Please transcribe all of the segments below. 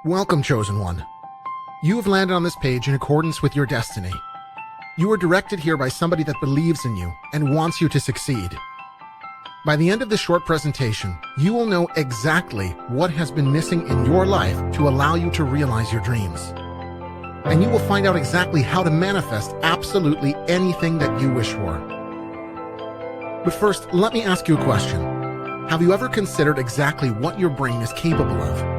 Welcome, Chosen One. You have landed on this page in accordance with your destiny. You are directed here by somebody that believes in you and wants you to succeed. By the end of this short presentation, you will know exactly what has been missing in your life to allow you to realize your dreams. And you will find out exactly how to manifest absolutely anything that you wish for. But first, let me ask you a question. Have you ever considered exactly what your brain is capable of?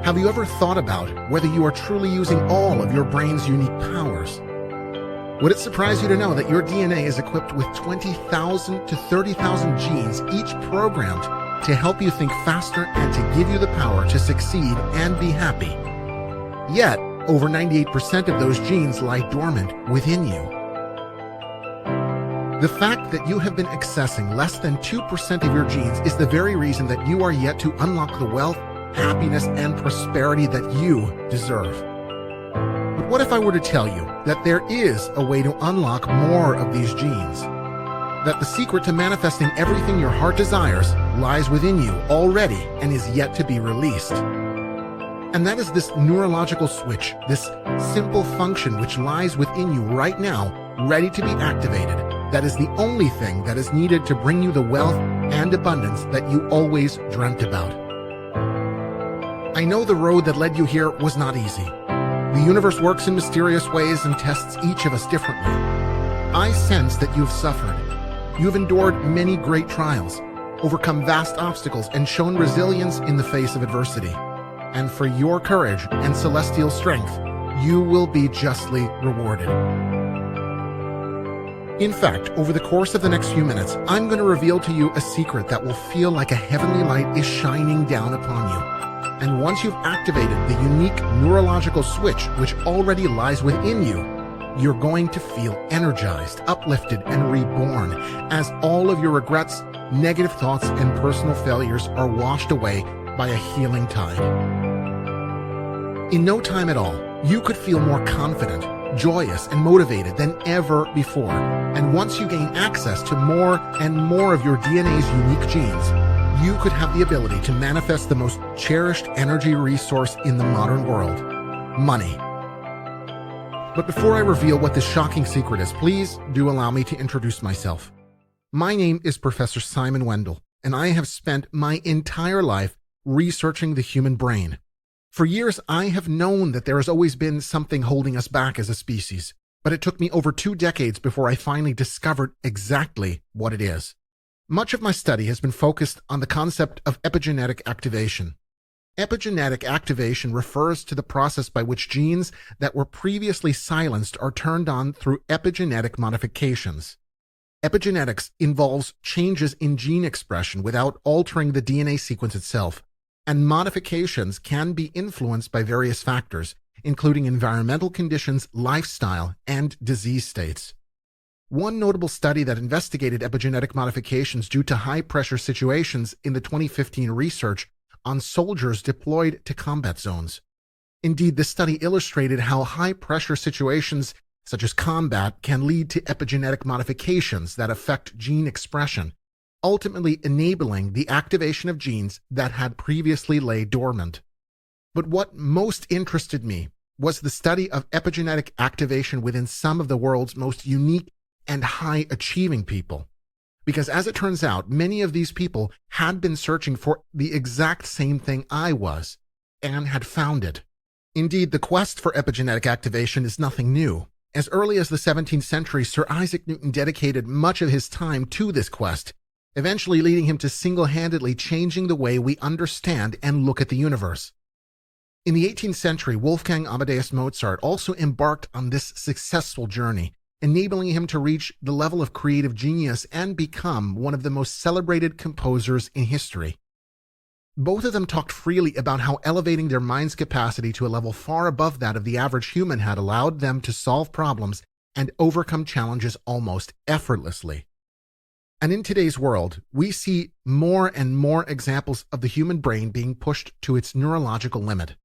Have you ever thought about whether you are truly using all of your brain's unique powers? Would it surprise you to know that your DNA is equipped with 20,000 to 30,000 genes, each programmed to help you think faster and to give you the power to succeed and be happy? Yet, over 98% of those genes lie dormant within you. The fact that you have been accessing less than 2% of your genes is the very reason that you are yet to unlock the wealth, happiness, and prosperity that you deserve. But what if I were to tell you that there is a way to unlock more of these genes? That the secret to manifesting everything your heart desires lies within you already and is yet to be released. And that is this neurological switch, this simple function which lies within you right now, ready to be activated. That is the only thing that is needed to bring you the wealth and abundance that you always dreamt about. I know the road that led you here was not easy. The universe works in mysterious ways and tests each of us differently. I sense that you've suffered. You've endured many great trials, overcome vast obstacles, and shown resilience in the face of adversity. And for your courage and celestial strength, you will be justly rewarded. In fact, over the course of the next few minutes, I'm going to reveal to you a secret that will feel like a heavenly light is shining down upon you. And once you've activated the unique neurological switch which already lies within you, you're going to feel energized, uplifted, and reborn as all of your regrets, negative thoughts, and personal failures are washed away by a healing tide. In no time at all, you could feel more confident, joyous, and motivated than ever before. And once you gain access to more and more of your DNA's unique genes, you could have the ability to manifest the most cherished energy resource in the modern world, money. But before I reveal what this shocking secret is, please do allow me to introduce myself. My name is Professor Simon Wendell, and I have spent my entire life researching the human brain. For years, I have known that there has always been something holding us back as a species, but it took me over 2 decades before I finally discovered exactly what it is. Much of my study has been focused on the concept of epigenetic activation. Epigenetic activation refers to the process by which genes that were previously silenced are turned on through epigenetic modifications. Epigenetics involves changes in gene expression without altering the DNA sequence itself, and modifications can be influenced by various factors, including environmental conditions, lifestyle, and disease states. One notable study that investigated epigenetic modifications due to high-pressure situations in the 2015 research on soldiers deployed to combat zones. Indeed, this study illustrated how high-pressure situations such as combat can lead to epigenetic modifications that affect gene expression, ultimately enabling the activation of genes that had previously lay dormant. But what most interested me was the study of epigenetic activation within some of the world's most unique and high-achieving people. Because as it turns out, many of these people had been searching for the exact same thing I was, and had found it. Indeed, the quest for epigenetic activation is nothing new. As early as the 17th century, Sir Isaac Newton dedicated much of his time to this quest, eventually leading him to single-handedly changing the way we understand and look at the universe. In the 18th century, Wolfgang Amadeus Mozart also embarked on this successful journey, enabling him to reach the level of creative genius and become one of the most celebrated composers in history. Both of them talked freely about how elevating their mind's capacity to a level far above that of the average human had allowed them to solve problems and overcome challenges almost effortlessly. And in today's world, we see more and more examples of the human brain being pushed to its neurological limit.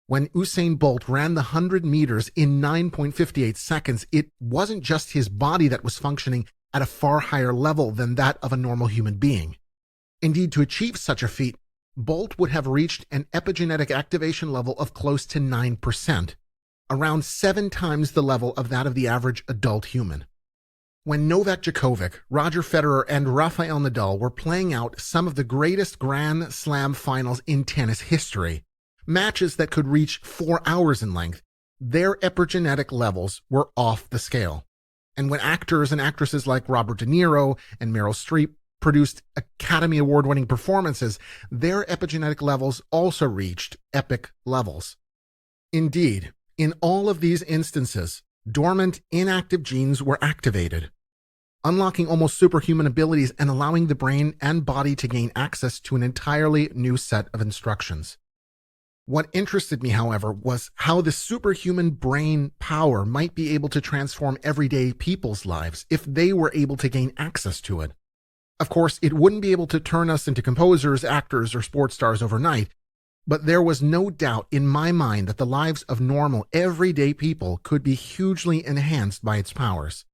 When Usain Bolt ran the 100 meters in 9.58 seconds, it wasn't just his body that was functioning at a far higher level than that of a normal human being. Indeed, to achieve such a feat, Bolt would have reached an epigenetic activation level of close to 9%, around 7 times the level of that of the average adult human. When Novak Djokovic, Roger Federer, and Rafael Nadal were playing out some of the greatest Grand Slam finals in tennis history, matches that could reach 4 hours in length, their epigenetic levels were off the scale. And when actors and actresses like Robert De Niro and Meryl Streep produced Academy Award-winning performances, their epigenetic levels also reached epic levels. Indeed, in all of these instances, dormant, inactive genes were activated, unlocking almost superhuman abilities and allowing the brain and body to gain access to an entirely new set of instructions. What interested me, however, was how the superhuman brain power might be able to transform everyday people's lives if they were able to gain access to it. Of course, it wouldn't be able to turn us into composers, actors, or sports stars overnight, but there was no doubt in my mind that the lives of normal, everyday people could be hugely enhanced by its powers.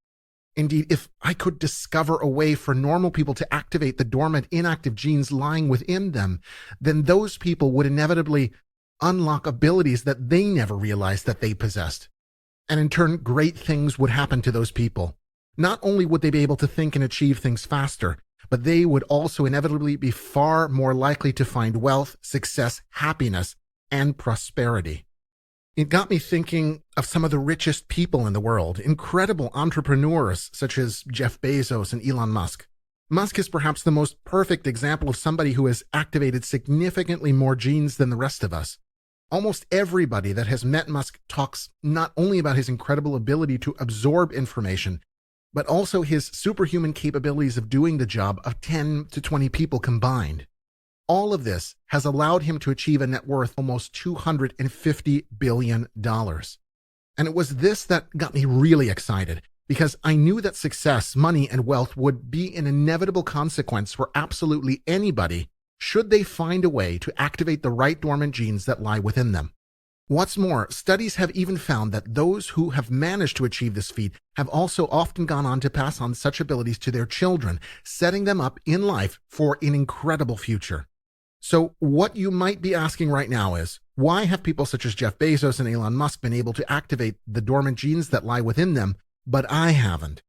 Indeed, if I could discover a way for normal people to activate the dormant, inactive genes lying within them, then those people would inevitably unlock abilities that they never realized that they possessed. And in turn, great things would happen to those people. Not only would they be able to think and achieve things faster, but they would also inevitably be far more likely to find wealth, success, happiness, and prosperity. It got me thinking of some of the richest people in the world, incredible entrepreneurs such as Jeff Bezos and Elon Musk. Musk is perhaps the most perfect example of somebody who has activated significantly more genes than the rest of us. Almost everybody that has met Musk talks not only about his incredible ability to absorb information, but also his superhuman capabilities of doing the job of 10 to 20 people combined. All of this has allowed him to achieve a net worth almost $250 billion. And it was this that got me really excited, because I knew that success, money, and wealth would be an inevitable consequence for absolutely anybody should they find a way to activate the right dormant genes that lie within them. What's more, studies have even found that those who have managed to achieve this feat have also often gone on to pass on such abilities to their children, setting them up in life for an incredible future. So what you might be asking right now is, why have people such as Jeff Bezos and Elon Musk been able to activate the dormant genes that lie within them, but I haven't?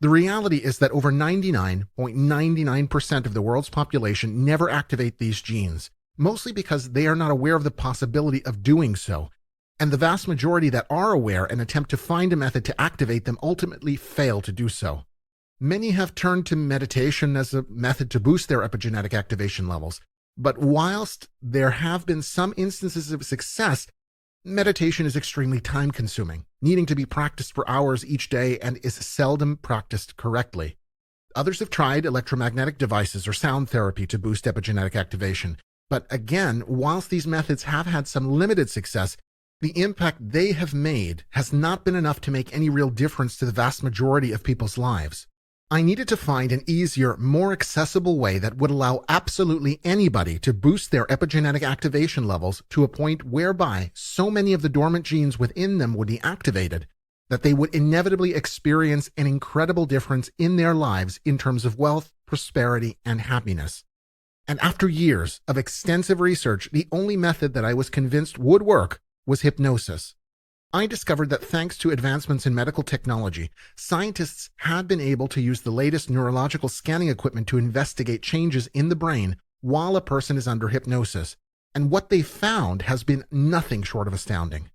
The reality is that over 99.99% of the world's population never activate these genes, mostly because they are not aware of the possibility of doing so, and the vast majority that are aware and attempt to find a method to activate them ultimately fail to do so. Many have turned to meditation as a method to boost their epigenetic activation levels, but whilst there have been some instances of success, meditation is extremely time-consuming, needing to be practiced for hours each day and is seldom practiced correctly. Others have tried electromagnetic devices or sound therapy to boost epigenetic activation, but again, whilst these methods have had some limited success, the impact they have made has not been enough to make any real difference to the vast majority of people's lives. I needed to find an easier, more accessible way that would allow absolutely anybody to boost their epigenetic activation levels to a point whereby so many of the dormant genes within them would be activated that they would inevitably experience an incredible difference in their lives in terms of wealth, prosperity, and happiness. And after years of extensive research, the only method that I was convinced would work was hypnosis. I discovered that thanks to advancements in medical technology, scientists had been able to use the latest neurological scanning equipment to investigate changes in the brain while a person is under hypnosis, and what they found has been nothing short of astounding.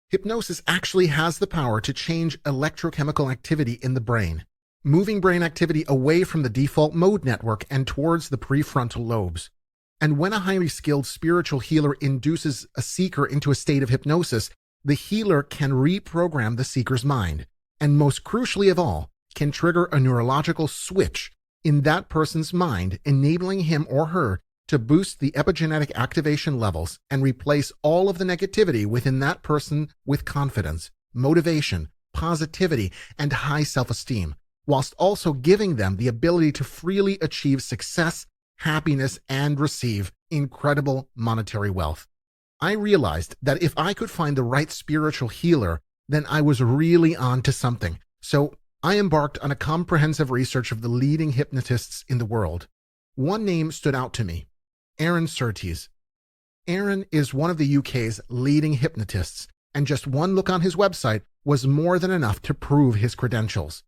Hypnosis actually has the power to change electrochemical activity in the brain, moving brain activity away from the default mode network and towards the prefrontal lobes. And when a highly skilled spiritual healer induces a seeker into a state of hypnosis, the healer can reprogram the seeker's mind, and most crucially of all, can trigger a neurological switch in that person's mind, enabling him or her to boost the epigenetic activation levels and replace all of the negativity within that person with confidence, motivation, positivity, and high self-esteem, whilst also giving them the ability to freely achieve success, happiness, and receive incredible monetary wealth. I realized that if I could find the right spiritual healer, then I was really on to something. So I embarked on a comprehensive research of the leading hypnotists in the world. One name stood out to me: Aaron Surtees. Aaron is one of the UK's leading hypnotists, and just one look on his website was more than enough to prove his credentials.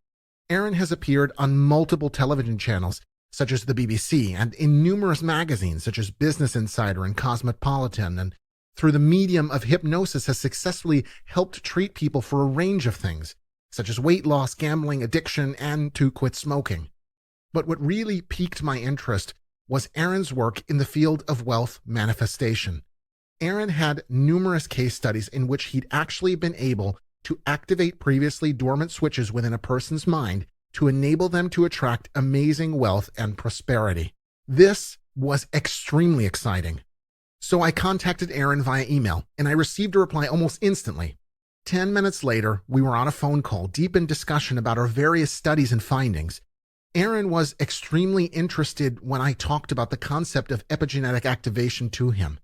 Aaron has appeared on multiple television channels, such as the BBC, and in numerous magazines such as Business Insider and Cosmopolitan, and through the medium of hypnosis has successfully helped treat people for a range of things, such as weight loss, gambling, addiction, and to quit smoking. But what really piqued my interest was Aaron's work in the field of wealth manifestation. Aaron had numerous case studies in which he'd actually been able to activate previously dormant switches within a person's mind to enable them to attract amazing wealth and prosperity. This was extremely exciting. So I contacted Aaron via email, and I received a reply almost instantly. 10 minutes later, we were on a phone call, deep in discussion about our various studies and findings. Aaron was extremely interested when I talked about the concept of epigenetic activation to him.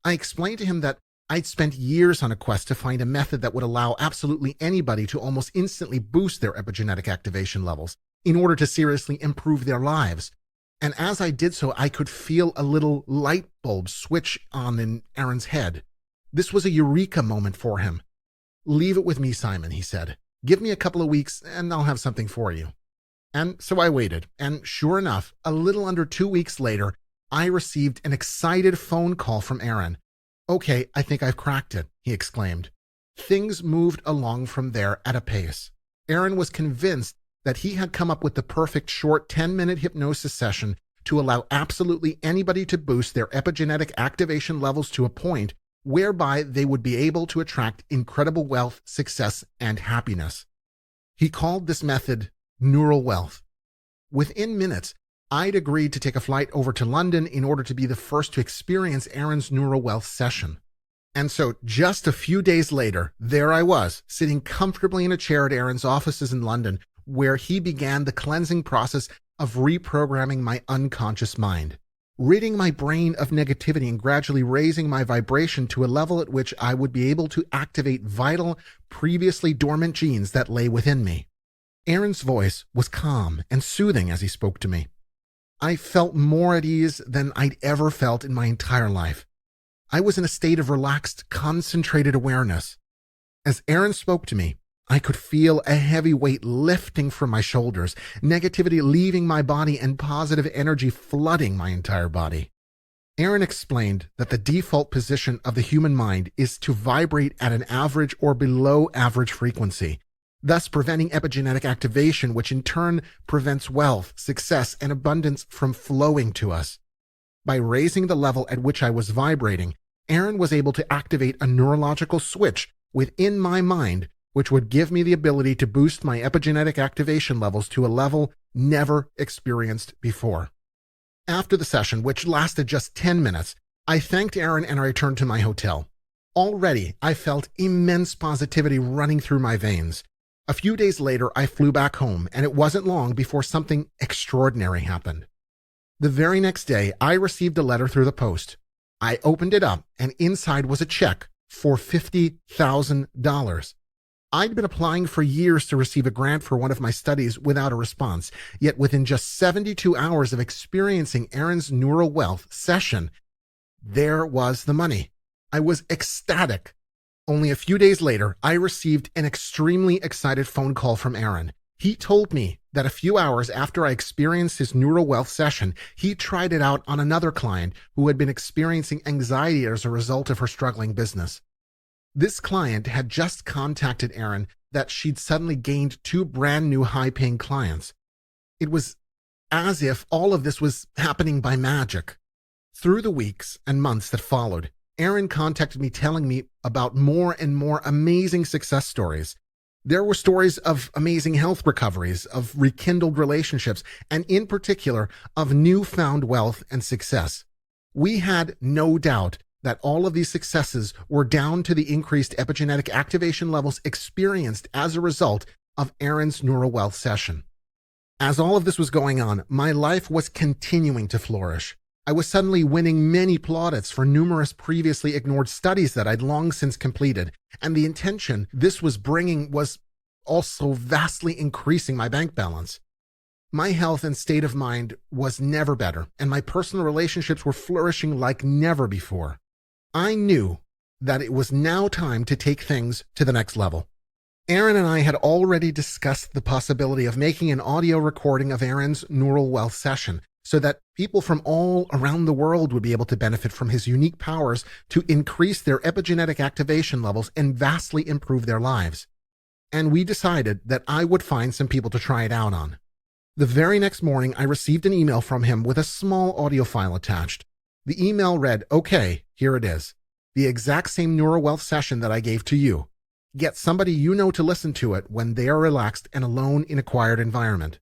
I explained to him that I'd spent years on a quest to find a method that would allow absolutely anybody to almost instantly boost their epigenetic activation levels in order to seriously improve their lives. And as I did so, I could feel a little light bulb switch on in Aaron's head. This was a eureka moment for him. "Leave it with me, Simon," he said. "Give me a couple of weeks and I'll have something for you." And so I waited, and sure enough, a little under 2 weeks later, I received an excited phone call from Aaron. "Okay, I think I've cracked it," he exclaimed. Things moved along from there at a pace. Aaron was convinced that he had come up with the perfect short 10-minute hypnosis session to allow absolutely anybody to boost their epigenetic activation levels to a point whereby they would be able to attract incredible wealth, success, and happiness. He called this method neural wealth. Within minutes, I'd agreed to take a flight over to London in order to be the first to experience Aaron's neural wealth session. And so just a few days later, there I was, sitting comfortably in a chair at Aaron's offices in London, where he began the cleansing process of reprogramming my unconscious mind, ridding my brain of negativity and gradually raising my vibration to a level at which I would be able to activate vital, previously dormant genes that lay within me. Aaron's voice was calm and soothing as he spoke to me. I felt more at ease than I'd ever felt in my entire life. I was in a state of relaxed, concentrated awareness. As Aaron spoke to me, I could feel a heavy weight lifting from my shoulders, negativity leaving my body, and positive energy flooding my entire body. Aaron explained that the default position of the human mind is to vibrate at an average or below average frequency, thus preventing epigenetic activation, which in turn prevents wealth, success, and abundance from flowing to us. By raising the level at which I was vibrating, Aaron was able to activate a neurological switch within my mind, which would give me the ability to boost my epigenetic activation levels to a level never experienced before. After the session, which lasted just 10 minutes, I thanked Aaron and I returned to my hotel. Already, I felt immense positivity running through my veins. A few days later, I flew back home, and it wasn't long before something extraordinary happened. The very next day, I received a letter through the post. I opened it up, and inside was a check for $50,000. I'd been applying for years to receive a grant for one of my studies without a response, yet within just 72 hours of experiencing Aaron's neural wealth session, there was the money. I was ecstatic. Only a few days later, I received an extremely excited phone call from Aaron. He told me that a few hours after I experienced his neural wealth session, he tried it out on another client who had been experiencing anxiety as a result of her struggling business. This client had just contacted Aaron that she'd suddenly gained 2 brand new high-paying clients. It was as if all of this was happening by magic. Through the weeks and months that followed, Aaron contacted me telling me about more and more amazing success stories. There were stories of amazing health recoveries, of rekindled relationships, and in particular, of newfound wealth and success. We had no doubt that all of these successes were down to the increased epigenetic activation levels experienced as a result of Aaron's neural wealth session. As all of this was going on, my life was continuing to flourish. I was suddenly winning many plaudits for numerous previously ignored studies that I'd long since completed, and the intention this was bringing was also vastly increasing my bank balance. My health and state of mind was never better, and my personal relationships were flourishing like never before. I knew that it was now time to take things to the next level. Aaron and I had already discussed the possibility of making an audio recording of Aaron's Neural Wealth session so that people from all around the world would be able to benefit from his unique powers to increase their epigenetic activation levels and vastly improve their lives. And we decided that I would find some people to try it out on. The very next morning, I received an email from him with a small audio file attached. The email read, "Okay, here it is. The exact same Neural Wealth session that I gave to you. Get somebody you know to listen to it when they are relaxed and alone in a quiet environment."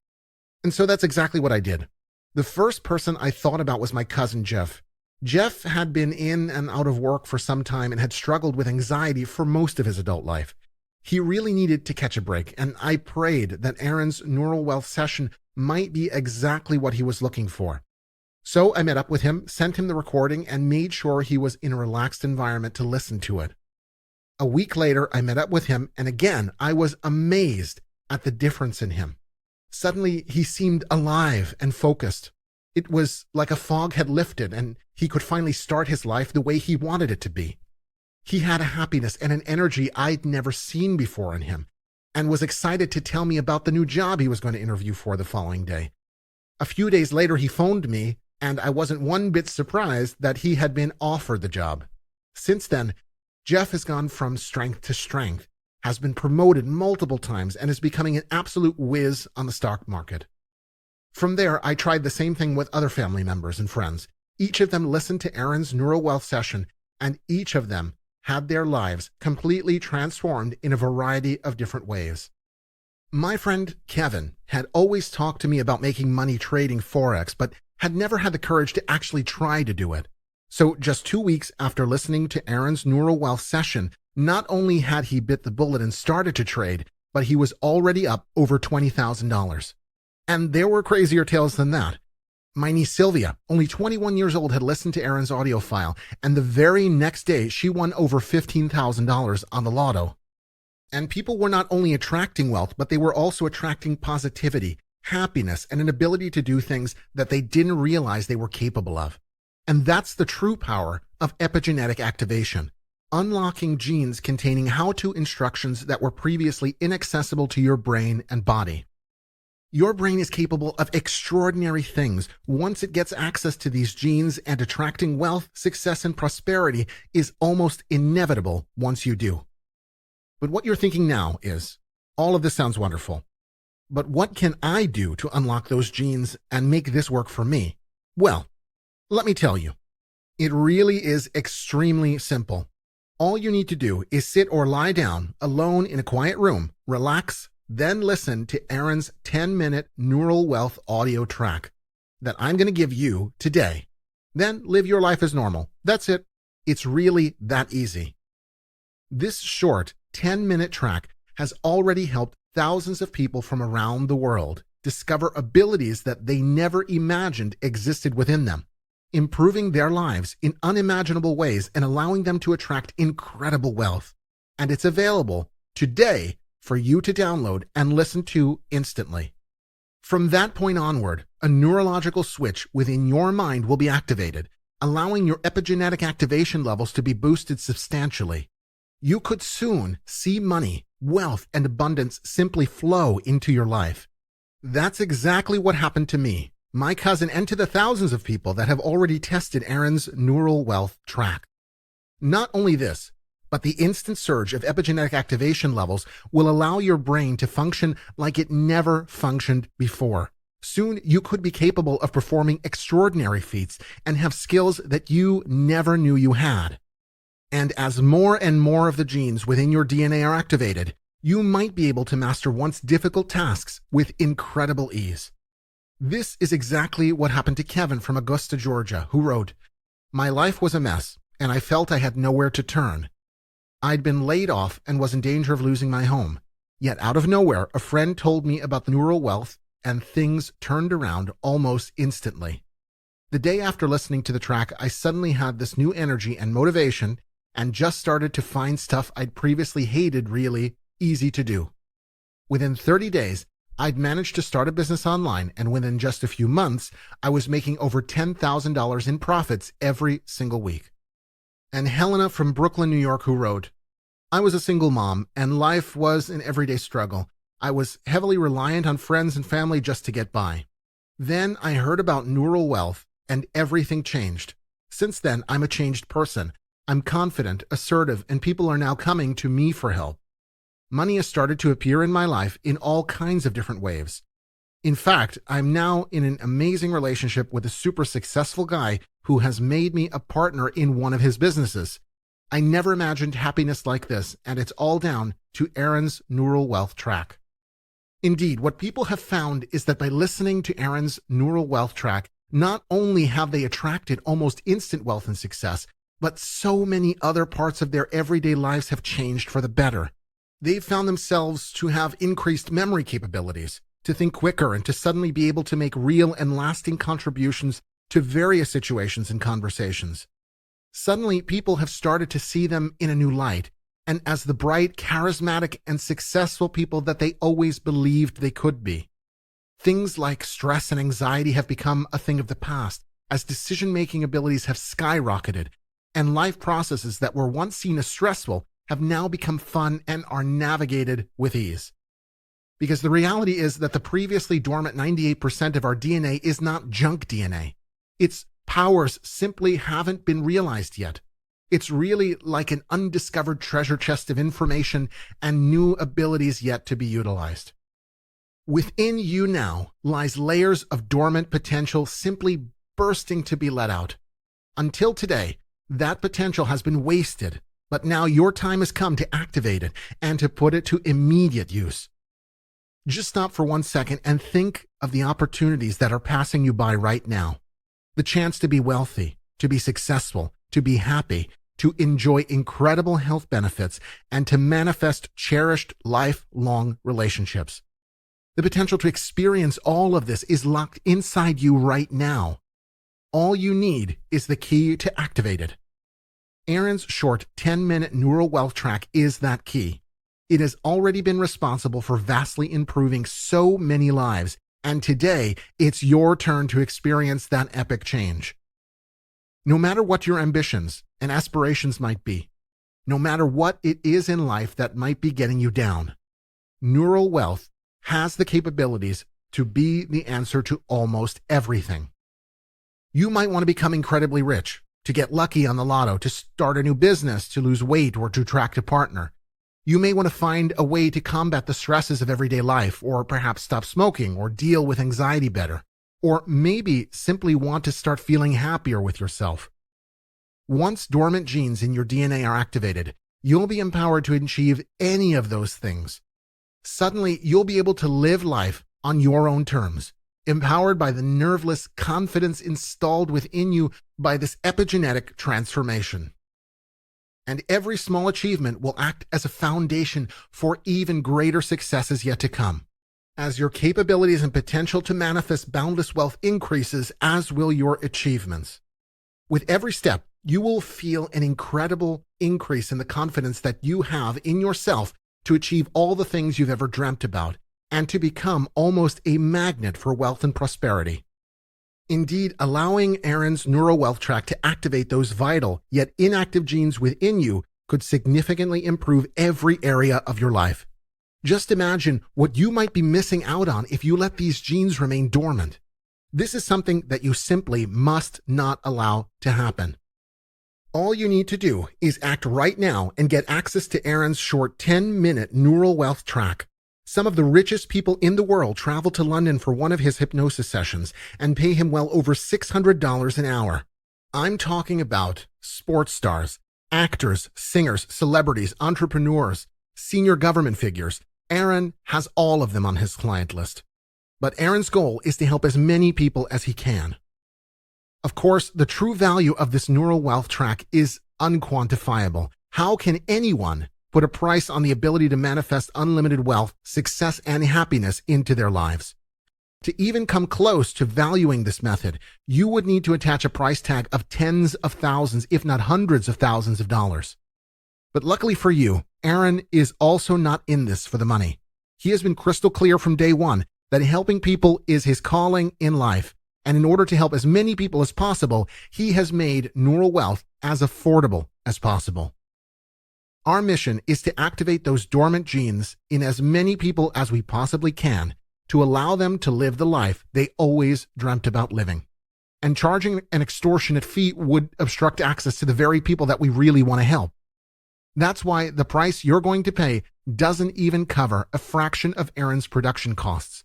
And so that's exactly what I did. The first person I thought about was my cousin Jeff. Jeff had been in and out of work for some time and had struggled with anxiety for most of his adult life. He really needed to catch a break, and I prayed that Aaron's Neural Wealth session might be exactly what he was looking for. So I met up with him, sent him the recording, and made sure he was in a relaxed environment to listen to it. A week later, I met up with him, and again, I was amazed at the difference in him. Suddenly, he seemed alive and focused. It was like a fog had lifted, and he could finally start his life the way he wanted it to be. He had a happiness and an energy I'd never seen before in him, and was excited to tell me about the new job he was going to interview for the following day. A few days later, he phoned me, and I wasn't one bit surprised that he had been offered the job. Since then, Jeff has gone from strength to strength, has been promoted multiple times, and is becoming an absolute whiz on the stock market. From there, I tried the same thing with other family members and friends. Each of them listened to Aaron's Neural Wealth session, and each of them had their lives completely transformed in a variety of different ways. My friend Kevin had always talked to me about making money trading Forex, but had never had the courage to actually try to do it. So just 2 weeks after listening to Aaron's Neural Wealth session, not only had he bit the bullet and started to trade, but he was already up over $20,000. And there were crazier tales than that. My niece Sylvia, only 21 years old, had listened to Aaron's audio file, and the very next day she won over $15,000 on the lotto. And people were not only attracting wealth, but they were also attracting positivity, happiness, and an ability to do things that they didn't realize they were capable of. And that's the true power of epigenetic activation, unlocking genes containing how-to instructions that were previously inaccessible to your brain and body. Your brain is capable of extraordinary things once it gets access to these genes, and attracting wealth, success, and prosperity is almost inevitable once you do. But what you're thinking now is, all of this sounds wonderful, but what can I do to unlock those genes and make this work for me? Well, let me tell you, it really is extremely simple. All you need to do is sit or lie down alone in a quiet room, relax, then listen to Aaron's 10-minute Neural Wealth audio track that I'm going to give you today. Then live your life as normal. That's it. It's really that easy. This short 10-minute track has already helped thousands of people from around the world discover abilities that they never imagined existed within them, improving their lives in unimaginable ways and allowing them to attract incredible wealth. And it's available today for you to download and listen to instantly. From that point onward, a neurological switch within your mind will be activated, allowing your epigenetic activation levels to be boosted substantially. You could soon see money, wealth, and abundance simply flow into your life. That's exactly what happened to me, my cousin, and to the thousands of people that have already tested Aaron's Neural Wealth track. Not only this, but the instant surge of epigenetic activation levels will allow your brain to function like it never functioned before. Soon, you could be capable of performing extraordinary feats and have skills that you never knew you had. And as more and more of the genes within your DNA are activated, you might be able to master once difficult tasks with incredible ease. This is exactly what happened to Kevin from Augusta, Georgia, who wrote, "My life was a mess, and I felt I had nowhere to turn. I'd been laid off and was in danger of losing my home. Yet out of nowhere, a friend told me about the Neural Wealth, and things turned around almost instantly. The day after listening to the track, I suddenly had this new energy and motivation and just started to find stuff I'd previously hated really easy to do. Within 30 days, I'd managed to start a business online, and within just a few months, I was making over $10,000 in profits every single week. And Helena from Brooklyn, New York, who wrote, I was a single mom, and life was an everyday struggle. I was heavily reliant on friends and family just to get by. Then I heard about Neural Wealth, and everything changed. Since then, I'm a changed person. I'm confident, assertive, and people are now coming to me for help. Money has started to appear in my life in all kinds of different ways. In fact, I'm now in an amazing relationship with a super successful guy who has made me a partner in one of his businesses. I never imagined happiness like this, and it's all down to Aaron's Neural Wealth track. Indeed, what people have found is that by listening to Aaron's Neural Wealth track, not only have they attracted almost instant wealth and success, but so many other parts of their everyday lives have changed for the better. They've found themselves to have increased memory capabilities, to think quicker, and to suddenly be able to make real and lasting contributions to various situations and conversations. Suddenly, people have started to see them in a new light, and as the bright, charismatic, and successful people that they always believed they could be. Things like stress and anxiety have become a thing of the past, as decision-making abilities have skyrocketed, and life processes that were once seen as stressful have now become fun and are navigated with ease. Because the reality is that the previously dormant 98% of our DNA is not junk DNA. Its powers simply haven't been realized yet. It's really like an undiscovered treasure chest of information and new abilities yet to be utilized. Within you now lies layers of dormant potential simply bursting to be let out. Until today, that potential has been wasted, but now your time has come to activate it and to put it to immediate use. Just stop for 1 second and think of the opportunities that are passing you by right now. The chance to be wealthy, to be successful, to be happy, to enjoy incredible health benefits, and to manifest cherished lifelong relationships. The potential to experience all of this is locked inside you right now. All you need is the key to activate it. Aaron's short 10-minute Neural Wealth track is that key. It has already been responsible for vastly improving so many lives, and today it's your turn to experience that epic change. No matter what your ambitions and aspirations might be, no matter what it is in life that might be getting you down, Neural Wealth has the capabilities to be the answer to almost everything. You might want to become incredibly rich, to get lucky on the lotto, to start a new business, to lose weight, or to attract a partner. You may want to find a way to combat the stresses of everyday life, or perhaps stop smoking, or deal with anxiety better, or maybe simply want to start feeling happier with yourself. Once dormant genes in your DNA are activated, you'll be empowered to achieve any of those things. Suddenly, you'll be able to live life on your own terms, empowered by the nerveless confidence installed within you by this epigenetic transformation. And every small achievement will act as a foundation for even greater successes yet to come. As your capabilities and potential to manifest boundless wealth increases, as will your achievements. With every step, you will feel an incredible increase in the confidence that you have in yourself to achieve all the things you've ever dreamt about, and to become almost a magnet for wealth and prosperity. Indeed, allowing Aaron's Neural Wealth track to activate those vital yet inactive genes within you could significantly improve every area of your life. Just imagine what you might be missing out on if you let these genes remain dormant. This is something that you simply must not allow to happen. All you need to do is act right now and get access to Aaron's short 10-minute Neural Wealth track. Some of the richest people in the world travel to London for one of his hypnosis sessions and pay him well over $600 an hour. I'm talking about sports stars, actors, singers, celebrities, entrepreneurs, senior government figures. Aaron has all of them on his client list. But Aaron's goal is to help as many people as he can. Of course, the true value of this Neural Wealth track is unquantifiable. How can anyone put a price on the ability to manifest unlimited wealth, success, and happiness into their lives? To even come close to valuing this method, you would need to attach a price tag of tens of thousands, if not hundreds of thousands of dollars. But luckily for you, Aaron is also not in this for the money. He has been crystal clear from day one that helping people is his calling in life. And in order to help as many people as possible, he has made Neural Wealth as affordable as possible. Our mission is to activate those dormant genes in as many people as we possibly can to allow them to live the life they always dreamt about living. And charging an extortionate fee would obstruct access to the very people that we really want to help. That's why the price you're going to pay doesn't even cover a fraction of Aaron's production costs.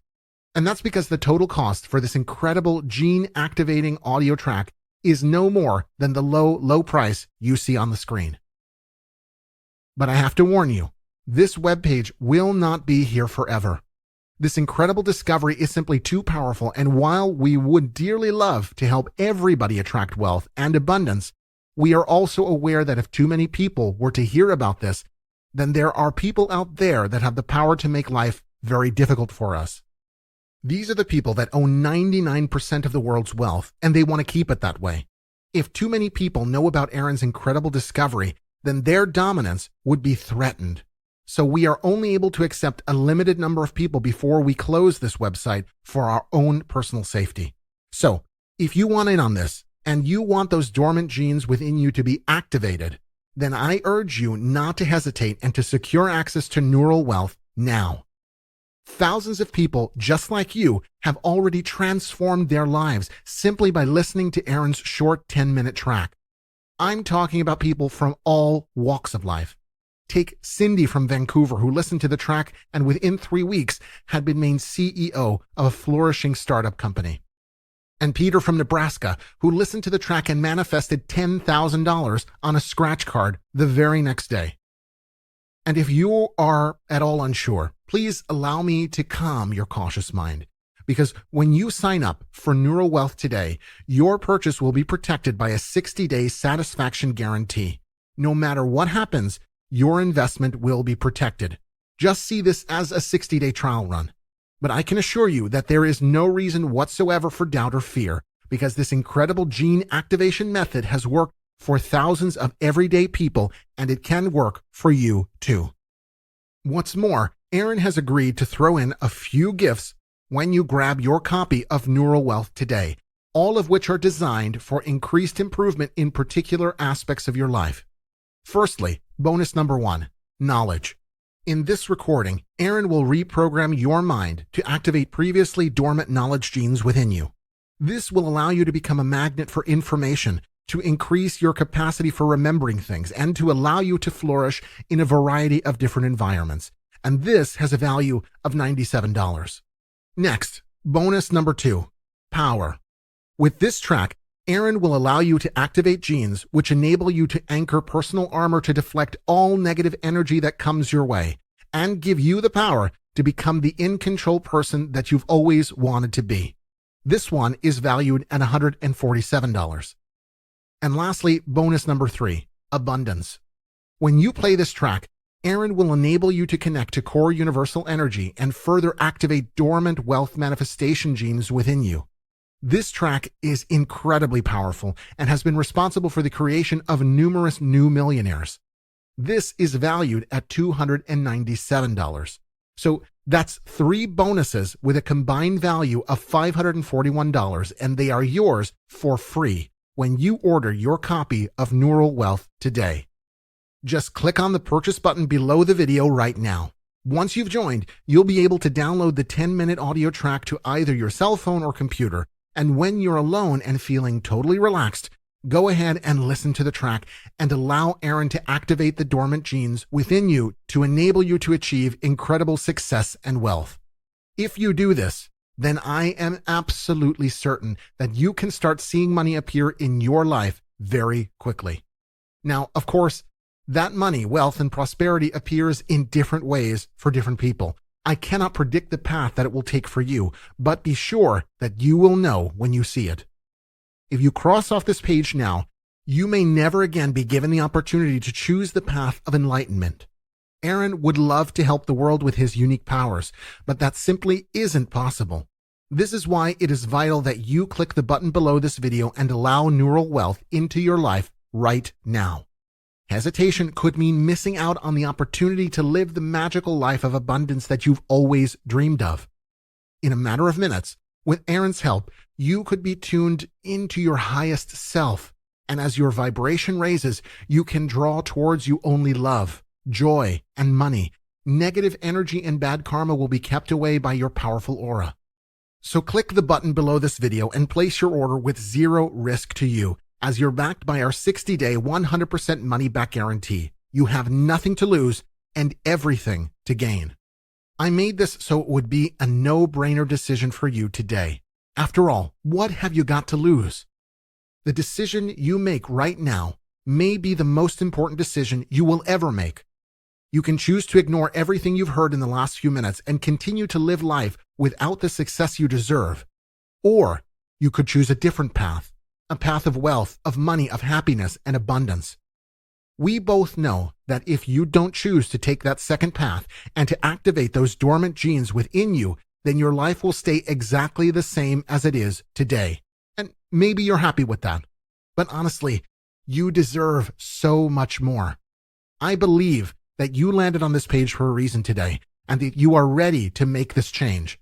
And that's because the total cost for this incredible gene-activating audio track is no more than the low price you see on the screen. But I have to warn you, this webpage will not be here forever. This incredible discovery is simply too powerful, and while we would dearly love to help everybody attract wealth and abundance, we are also aware that if too many people were to hear about this, then there are people out there that have the power to make life very difficult for us. These are the people that own 99% of the world's wealth, and they want to keep it that way. If too many people know about Aaron's incredible discovery, then their dominance would be threatened. So we are only able to accept a limited number of people before we close this website for our own personal safety. So if you want in on this, and you want those dormant genes within you to be activated, then I urge you not to hesitate and to secure access to Neural Wealth now. Thousands of people just like you have already transformed their lives simply by listening to Aaron's short 10-minute track. I'm talking about people from all walks of life. Take Cindy from Vancouver, who listened to the track and within 3 weeks had been made CEO of a flourishing startup company. And Peter from Nebraska, who listened to the track and manifested $10,000 on a scratch card the very next day. And if you are at all unsure, please allow me to calm your cautious mind. Because when you sign up for Neural Wealth today, your purchase will be protected by a 60-day satisfaction guarantee. No matter what happens, your investment will be protected. Just see this as a 60-day trial run. But I can assure you that there is no reason whatsoever for doubt or fear, because this incredible gene activation method has worked for thousands of everyday people, and it can work for you too. What's more, Aaron has agreed to throw in a few gifts when you grab your copy of Neural Wealth today, all of which are designed for increased improvement in particular aspects of your life. Firstly, bonus number 1, knowledge. In this recording, Aaron will reprogram your mind to activate previously dormant knowledge genes within you. This will allow you to become a magnet for information, to increase your capacity for remembering things, and to allow you to flourish in a variety of different environments. And this has a value of $97. Next, bonus number 2, power. With this track, Aaron will allow you to activate genes which enable you to anchor personal armor to deflect all negative energy that comes your way, and give you the power to become the in-control person that you've always wanted to be. This one is valued at $147. And lastly, bonus number 3, abundance. When you play this track, Aaron will enable you to connect to core universal energy and further activate dormant wealth manifestation genes within you. This track is incredibly powerful and has been responsible for the creation of numerous new millionaires. This is valued at $297. So that's 3 bonuses with a combined value of $541, and they are yours for free when you order your copy of Neural Wealth today. Just click on the purchase button below the video right now. Once you've joined, you'll be able to download the 10-minute audio track to either your cell phone or computer. And when you're alone and feeling totally relaxed, go ahead and listen to the track and allow Aaron to activate the dormant genes within you to enable you to achieve incredible success and wealth. If you do this, then I am absolutely certain that you can start seeing money appear in your life very quickly. Now, of course, that money, wealth, and prosperity appears in different ways for different people. I cannot predict the path that it will take for you, but be sure that you will know when you see it. If you cross off this page now, you may never again be given the opportunity to choose the path of enlightenment. Aaron would love to help the world with his unique powers, but that simply isn't possible. This is why it is vital that you click the button below this video and allow Neural Wealth into your life right now. Hesitation could mean missing out on the opportunity to live the magical life of abundance that you've always dreamed of. In a matter of minutes, with Aaron's help, you could be tuned into your highest self. And as your vibration raises, you can draw towards you only love, joy, and money. Negative energy and bad karma will be kept away by your powerful aura. So click the button below this video and place your order with zero risk to you, as you're backed by our 60-day 100% money-back guarantee. You have nothing to lose and everything to gain. I made this so it would be a no-brainer decision for you today. After all, what have you got to lose? The decision you make right now may be the most important decision you will ever make. You can choose to ignore everything you've heard in the last few minutes and continue to live life without the success you deserve. Or you could choose a different path, a path of wealth, of money, of happiness, and abundance. We both know that if you don't choose to take that second path and to activate those dormant genes within you, then your life will stay exactly the same as it is today. And maybe you're happy with that. But honestly, you deserve so much more. I believe that you landed on this page for a reason today, and that you are ready to make this change.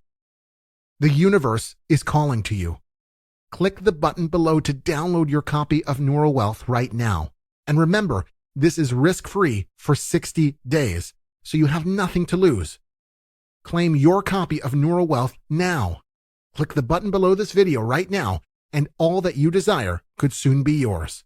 The universe is calling to you. Click the button below to download your copy of Neural Wealth right now. And remember, this is risk-free for 60 days, so you have nothing to lose. Claim your copy of Neural Wealth now. Click the button below this video right now, and all that you desire could soon be yours.